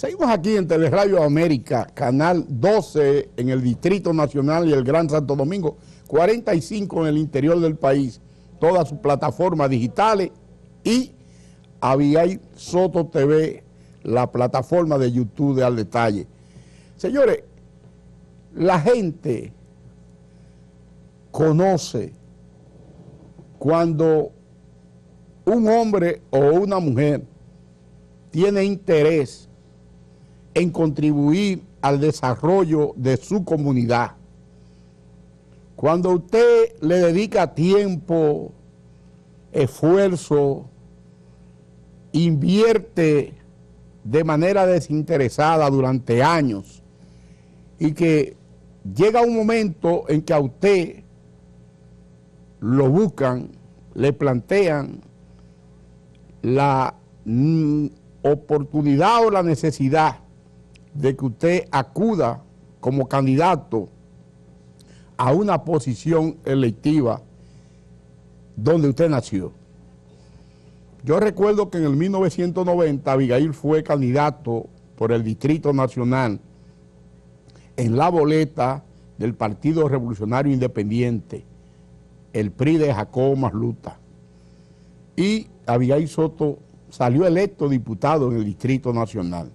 Seguimos aquí en Teleradio América, canal 12 en el Distrito Nacional y el Gran Santo Domingo, 45 en el interior del país, todas sus plataformas digitales y Abigail Soto TV, la plataforma de YouTube de Al Detalle. Señores, la gente conoce cuando un hombre o una mujer tiene interés en contribuir al desarrollo de su comunidad. Cuando usted le dedica tiempo, esfuerzo, invierte de manera desinteresada durante años y que llega un momento en que a usted lo buscan, le plantean la oportunidad o la necesidad de que usted acuda como candidato a una posición electiva donde usted nació. Yo recuerdo que en el 1990 Abigail fue candidato por el Distrito Nacional en la boleta del Partido Revolucionario Independiente, el PRI de Jacobo Masluta. Y Abigail Soto salió electo diputado en el Distrito Nacional.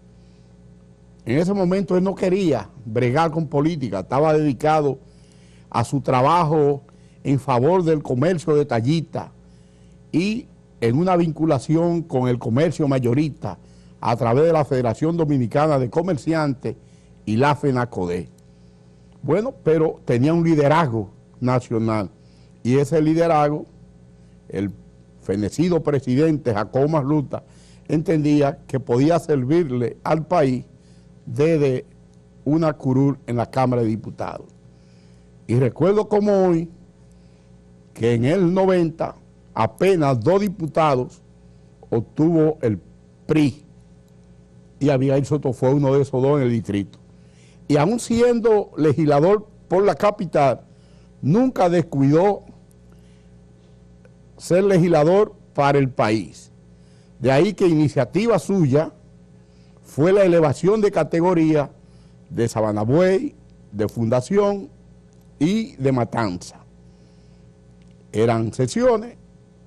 En ese momento él no quería bregar con política, estaba dedicado a su trabajo en favor del comercio detallista y en una vinculación con el comercio mayorista a través de la Federación Dominicana de Comerciantes y la FENACODE. Bueno, pero tenía un liderazgo nacional y ese liderazgo, el fenecido presidente Jacobo Masluta entendía que podía servirle al país desde una curul en la Cámara de Diputados. Y recuerdo como hoy que en el 90 apenas 2 diputados obtuvo el PRI y Abigail Soto fue uno de esos 2 en el distrito. Y aún siendo legislador por la capital, nunca descuidó ser legislador para el país. De ahí que iniciativa suya fue la elevación de categoría de Sabana Buey, de Fundación y de Matanza. Eran sesiones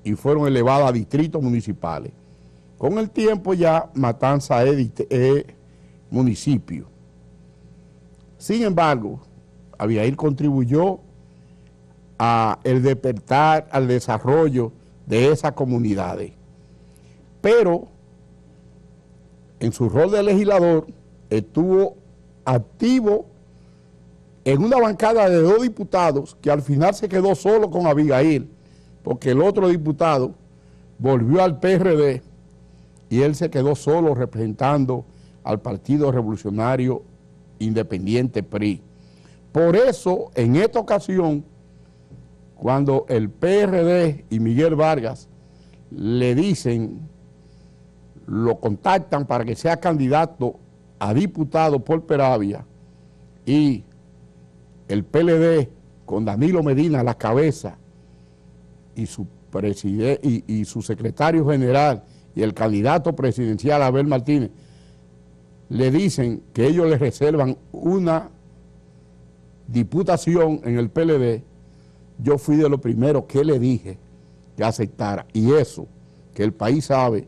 y fueron elevadas a distritos municipales. Con el tiempo ya Matanza es municipio. Sin embargo, Abigail contribuyó a el despertar, al desarrollo de esas comunidades. Pero en su rol de legislador estuvo activo en una bancada de 2 diputados que al final se quedó solo con Abigail, porque el otro diputado volvió al PRD y él se quedó solo representando al Partido Revolucionario Independiente PRI. Por eso, en esta ocasión, cuando el PRD y Miguel Vargas le dicen, lo contactan para que sea candidato a diputado por Peravia y el PLD con Danilo Medina a la cabeza y su y su secretario general y el candidato presidencial Abel Martínez le dicen que ellos le reservan una diputación en el PLD, yo fui de lo primero que le dije que aceptara. Y eso, que el país sabe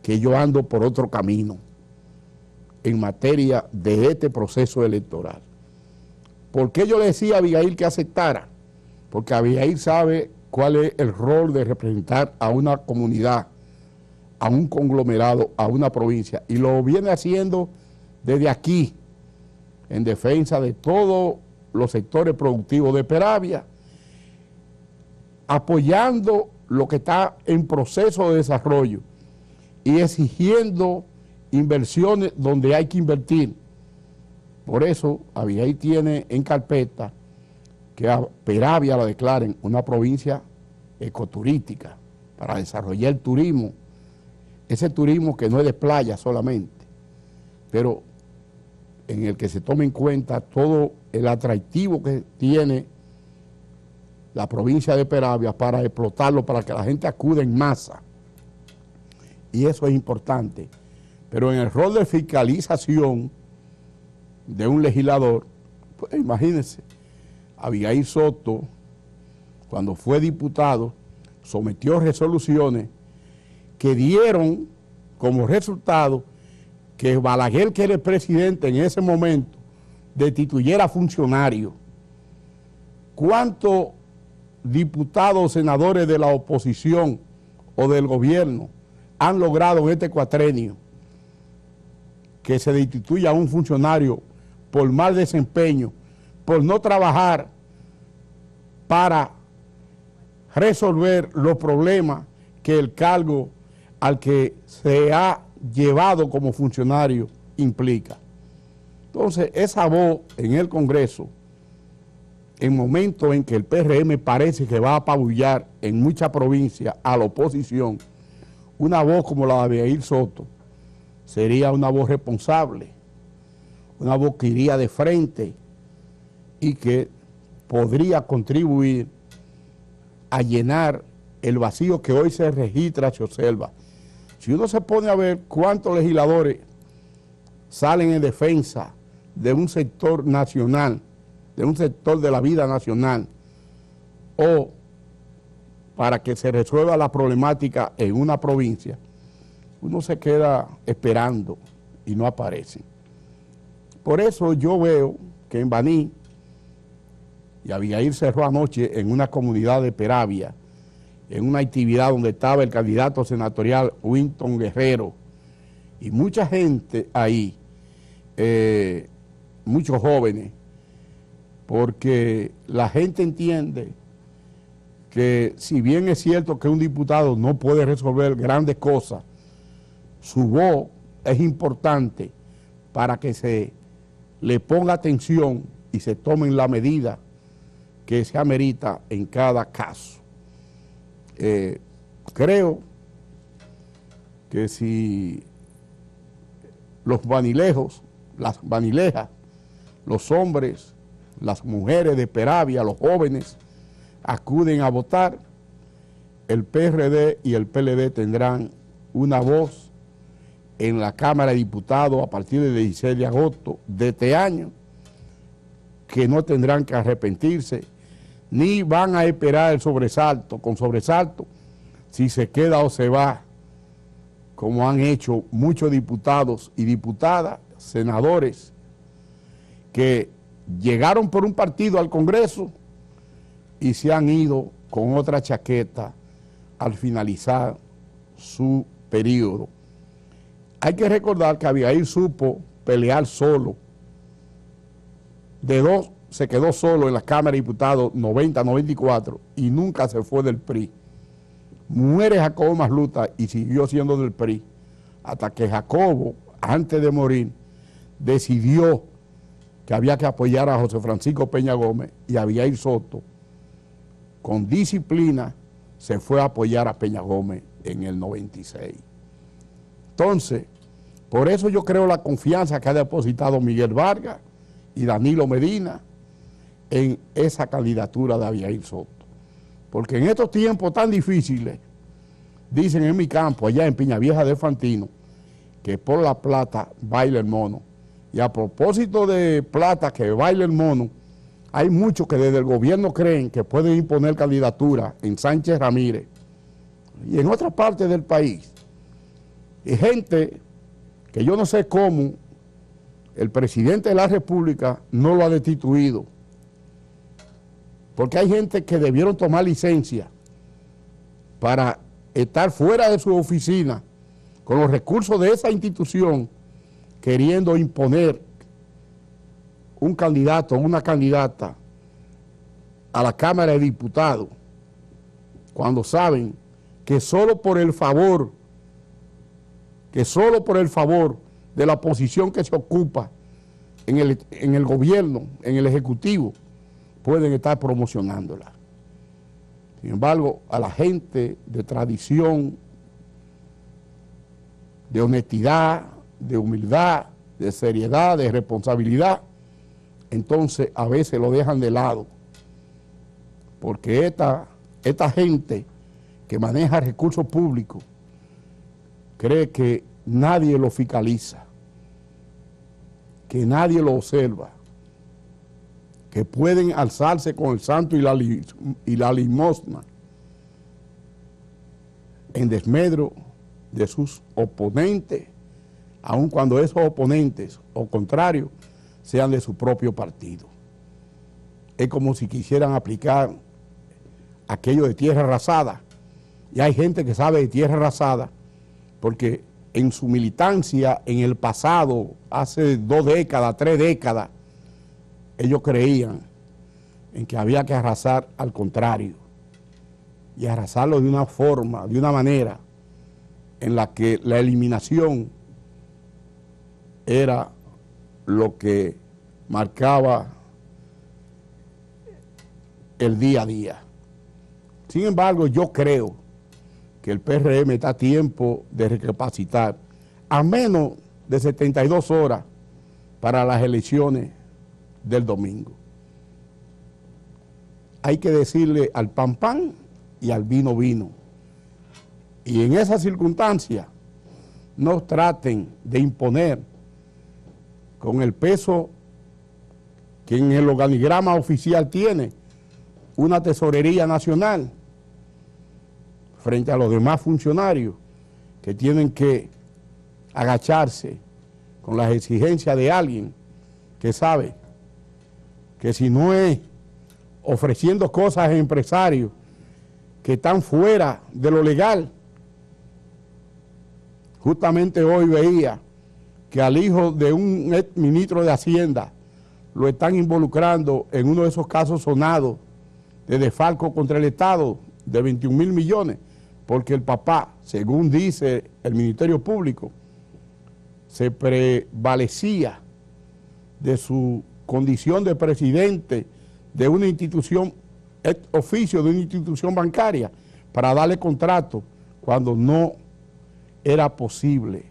que yo ando por otro camino en materia de este proceso electoral. ¿Por qué yo le decía a Abigail que aceptara? Porque Abigail sabe cuál es el rol de representar a una comunidad, a un conglomerado, a una provincia. Y lo viene haciendo desde aquí, en defensa de todos los sectores productivos de Peravia, apoyando lo que está en proceso de desarrollo y exigiendo inversiones donde hay que invertir. Por eso, Abigail tiene en carpeta que a Peravia la declaren una provincia ecoturística para desarrollar el turismo, ese turismo que no es de playa solamente, pero en el que se tome en cuenta todo el atractivo que tiene la provincia de Peravia para explotarlo, para que la gente acude en masa. Y eso es importante, Pero en el rol de fiscalización de un legislador, pues imagínense, Abigail Soto, cuando fue diputado, sometió resoluciones que dieron como resultado que Balaguer, que era el presidente en ese momento, destituyera funcionarios. ¿Cuántos diputados o senadores de la oposición o del gobierno han logrado en este cuatrenio que se destituya a un funcionario por mal desempeño, por no trabajar para resolver los problemas que el cargo al que se ha llevado como funcionario implica? Entonces, esa voz en el Congreso, en momentos en que el PRM parece que va a apabullar en muchas provincias a la oposición, una voz como la de Abigail Soto sería una voz responsable, una voz que iría de frente y que podría contribuir a llenar el vacío que hoy se registra, se observa. Si uno se pone a ver cuántos legisladores salen en defensa de un sector nacional, de un sector de la vida nacional, o para que se resuelva la problemática en una provincia, uno se queda esperando y no aparece. Por eso yo veo que en Baní, y Abigail cerró anoche en una comunidad de Peravia, en una actividad donde estaba el candidato senatorial Winton Guerrero, y mucha gente ahí, muchos jóvenes, porque la gente entiende que si bien es cierto que un diputado no puede resolver grandes cosas, su voz es importante para que se le ponga atención y se tomen la medida que se amerita en cada caso. Creo que si los vanilejos, las vanilejas, los hombres, las mujeres de Peravia, los jóvenes, acuden a votar, el PRD y el PLD tendrán una voz en la Cámara de Diputados a partir del 16 de agosto de este año, que no tendrán que arrepentirse, ni van a esperar el sobresalto, con sobresalto, si se queda o se va, como han hecho muchos diputados y diputadas, senadores, que llegaron por un partido al Congreso y se han ido con otra chaqueta al finalizar su periodo. Hay que recordar que Abigail supo pelear solo. De dos se quedó solo en la Cámara de Diputados 90-94 y nunca se fue del PRI. Muere Jacobo Masluta y siguió siendo del PRI, hasta que Jacobo, antes de morir, decidió que había que apoyar a José Francisco Peña Gómez, y Abigail Soto, con disciplina, se fue a apoyar a Peña Gómez en el 96. Entonces, por eso yo creo la confianza que ha depositado Miguel Vargas y Danilo Medina en esa candidatura de Abigail Soto. Porque en estos tiempos tan difíciles, dicen en mi campo, allá en Piñavieja de Fantino, que por la plata baila el mono. Y a propósito de plata que baila el mono, hay muchos que desde el gobierno creen que pueden imponer candidatura en Sánchez Ramírez y en otras partes del país. Y gente que yo no sé cómo el presidente de la República no lo ha destituido. Porque hay gente que debieron tomar licencia para estar fuera de su oficina con los recursos de esa institución, queriendo imponer un candidato o una candidata a la Cámara de Diputados, cuando saben que solo por el favor de la posición que se ocupa en el gobierno, en el Ejecutivo, pueden estar promocionándola. Sin embargo, a la gente de tradición, de honestidad, de humildad, de seriedad, de responsabilidad, entonces a veces lo dejan de lado, porque esta gente que maneja recursos públicos cree que nadie lo fiscaliza, que nadie lo observa, que pueden alzarse con el santo y la limosna en desmedro de sus oponentes, aun cuando esos oponentes o contrarios sean de su propio partido. Es como si quisieran aplicar aquello de tierra arrasada, y hay gente que sabe de tierra arrasada porque en su militancia en el pasado, hace 2 décadas, 3 décadas, ellos creían en que había que arrasar al contrario, y arrasarlo de una forma, de una manera en la que la eliminación era lo que marcaba el día a día. Sin embargo, yo creo que el PRM está a tiempo de recapacitar a menos de 72 horas para las elecciones del domingo. Hay que decirle al pan pan y al vino vino. Y en esas circunstancias no traten de imponer con el peso que en el organigrama oficial tiene una tesorería nacional frente a los demás funcionarios que tienen que agacharse con las exigencias de alguien que sabe que si no es ofreciendo cosas a empresarios que están fuera de lo legal. Justamente hoy veía que al hijo de un ex ministro de Hacienda lo están involucrando en uno de esos casos sonados de desfalco contra el Estado de 21.000 millones, porque el papá, según dice el Ministerio Público, se prevalecía de su condición de presidente de una institución, oficio de una institución bancaria, para darle contrato cuando no era posible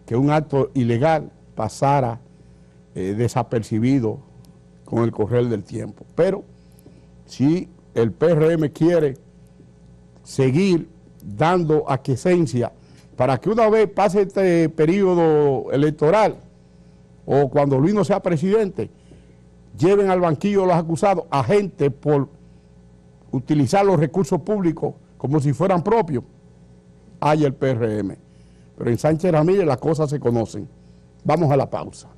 que un acto ilegal pasara desapercibido con el correr del tiempo. Pero si el PRM quiere seguir dando aquiescencia para que una vez pase este periodo electoral o cuando Luis no sea presidente, lleven al banquillo de los acusados a gente por utilizar los recursos públicos como si fueran propios, hay el PRM. Pero en Sánchez Ramírez las cosas se conocen. Vamos a la pausa.